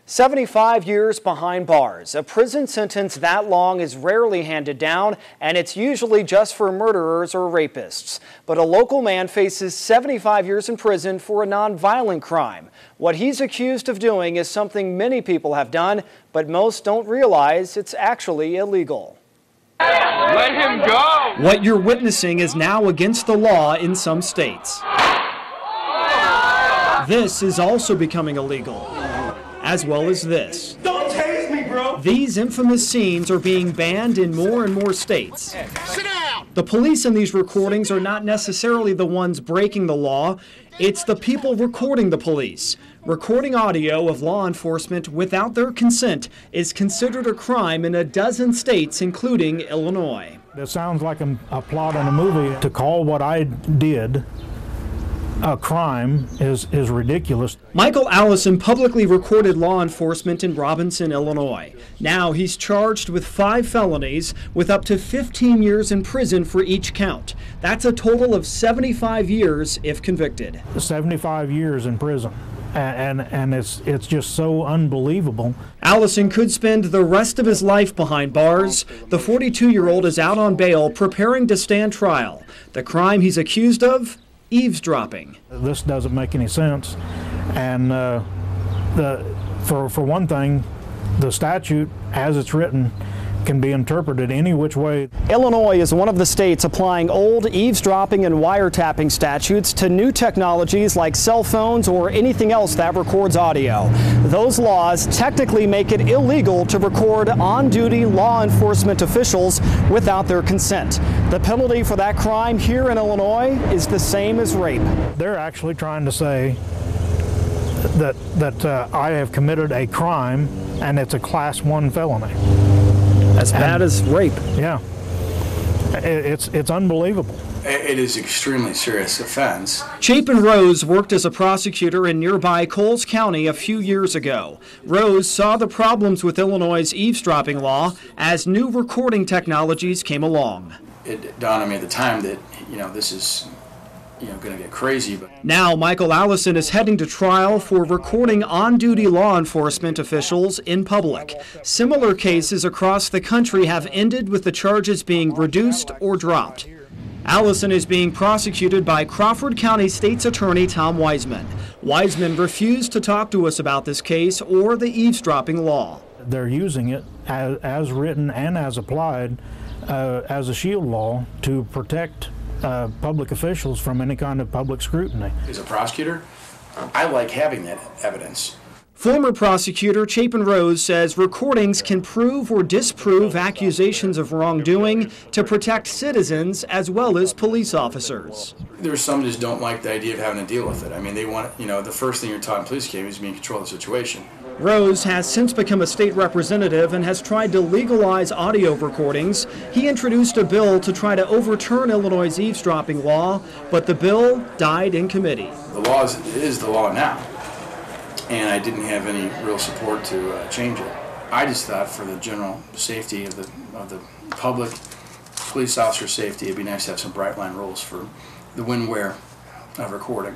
75 years behind bars. A prison sentence that long is rarely handed down, and it's usually just for murderers or rapists. But a local man faces 75 years in prison for a nonviolent crime. What he's accused of doing is something many people have done, but most don't realize it's actually illegal. Let him go! What you're witnessing is now against the law in some states. This is also becoming illegal, as well as this. Don't tase me, bro! These infamous scenes are being banned in more and more states. Sit down! The police in these recordings are not necessarily the ones breaking the law. It's the people recording the police. Recording audio of law enforcement without their consent is considered a crime in a dozen states, including Illinois. It sounds like a plot in a movie. To call what I did a crime is ridiculous. Michael Allison publicly recorded law enforcement in Robinson, Illinois. Now he's charged with 5 felonies with up to 15 years in prison for each count. That's a total of 75 years if convicted. 75 years in prison. And it's just so unbelievable. Allison could spend the rest of his life behind bars. The 42-year-old is out on bail preparing to stand trial. The crime he's accused of? Eavesdropping. This doesn't make any sense, and for one thing, the statute as it's written can be interpreted any which way. Illinois is one of the states applying old eavesdropping and wiretapping statutes to new technologies like cell phones or anything else that records audio. Those laws technically make it illegal to record on-duty law enforcement officials without their consent. The penalty for that crime here in Illinois is the same as rape. They're actually trying to say that I have committed a crime and it's a Class 1 felony. As bad as rape. Yeah, it's unbelievable. It is an extremely serious offense. Chapin Rose worked as a prosecutor in nearby Coles County a few years ago. Rose saw the problems with Illinois' eavesdropping law as new recording technologies came along. It dawned on me at the time that, this is, going to get crazy. But now Michael Allison is heading to trial for recording on-duty law enforcement officials in public. Similar cases across the country have ended with the charges being reduced or dropped. Allison is being prosecuted by Crawford County State's Attorney Tom Wiseman. Wiseman refused to talk to us about this case or the eavesdropping law. They're using it as written and as applied as a shield law to protect public officials from any kind of public scrutiny. As a prosecutor, I like having that evidence. Former prosecutor Chapin Rose says recordings can prove or disprove accusations of wrongdoing to protect citizens as well as police officers. There's some who just don't like the idea of having to deal with it. I mean, they want, the first thing you're taught in police academy is to be in control of the situation. Rose has since become a state representative and has tried to legalize audio recordings. He introduced a bill to try to overturn Illinois' eavesdropping law, but the bill died in committee. The law is the law now, and I didn't have any real support to change it. I just thought for the general safety of the public, police officer safety, it'd be nice to have some bright line rules for the when-where of recording.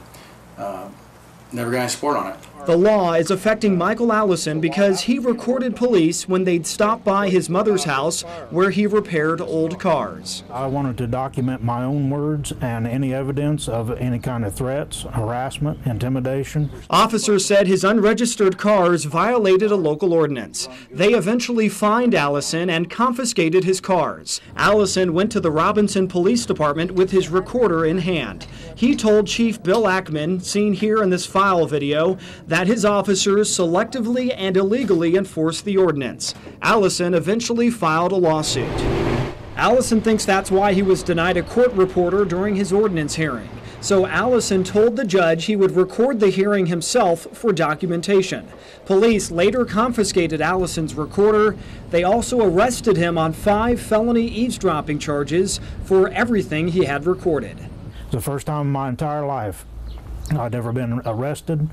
Never got any support on it. The law is affecting Michael Allison because he recorded police when they'd stop by his mother's house where he repaired old cars. I wanted to document my own words and any evidence of any kind of threats, harassment, intimidation. Officers said his unregistered cars violated a local ordinance. They eventually fined Allison and confiscated his cars. Allison went to the Robinson Police Department with his recorder in hand. He told Chief Bill Ackman, seen here in this file video, that his officers selectively and illegally enforced the ordinance. Allison eventually filed a lawsuit. Allison thinks that's why he was denied a court reporter during his ordinance hearing. So Allison told the judge he would record the hearing himself for documentation. Police later confiscated Allison's recorder. They also arrested him on 5 felony eavesdropping charges for everything he had recorded. It's the first time in my entire life I'd ever been arrested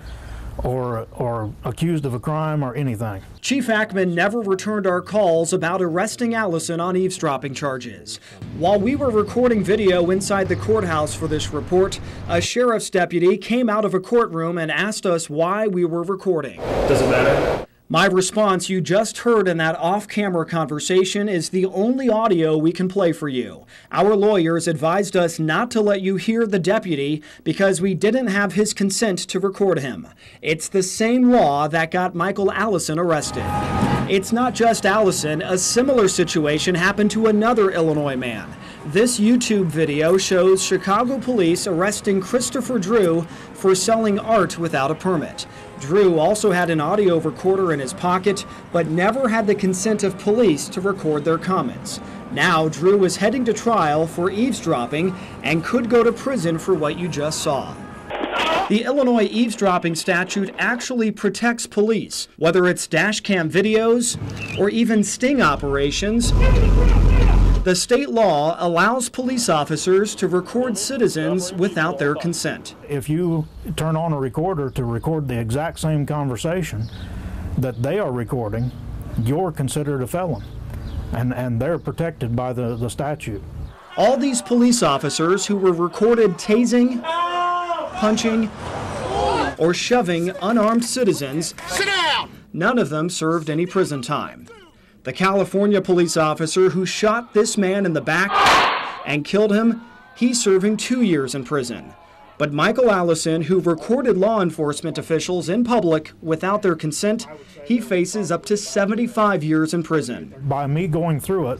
or accused of a crime or anything. Chief Ackman never returned our calls about arresting Allison on eavesdropping charges. While we were recording video inside the courthouse for this report, a sheriff's deputy came out of a courtroom and asked us why we were recording. Does it matter? My response you just heard in that off-camera conversation is the only audio we can play for you. Our lawyers advised us not to let you hear the deputy because we didn't have his consent to record him. It's the same law that got Michael Allison arrested. It's not just Allison. A similar situation happened to another Illinois man. This YouTube video shows Chicago police arresting Christopher Drew for selling art without a permit. Drew also had an audio recorder in his pocket, but never had the consent of police to record their comments. Now, Drew is heading to trial for eavesdropping and could go to prison for what you just saw. The Illinois eavesdropping statute actually protects police, whether it's dash cam videos or even sting operations. The state law allows police officers to record citizens without their consent. If you turn on a recorder to record the exact same conversation that they are recording, you're considered a felon, and they're protected by the statute. All these police officers who were recorded tasing, punching, or shoving unarmed citizens, Sit down! none of them served any prison time. The California police officer who shot this man in the back and killed him, he's serving 2 years in prison. But Michael Allison, who recorded law enforcement officials in public without their consent, he faces up to 75 years in prison. By me going through it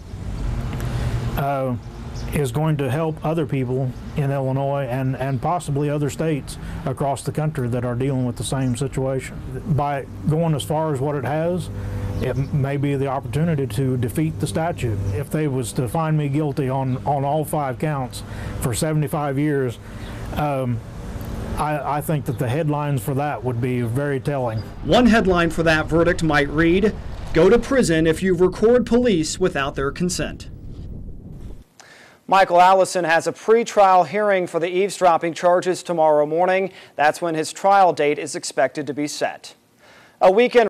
is going to help other people in Illinois and possibly other states across the country that are dealing with the same situation. By going as far as what it has, it may be the opportunity to defeat the statute. If they was to find me guilty on all 5 counts for 75 years, I think that the headlines for that would be very telling. One headline for that verdict might read, "Go to prison if you record police without their consent." Michael Allison has a pre-trial hearing for the eavesdropping charges tomorrow morning. That's when his trial date is expected to be set. A weekend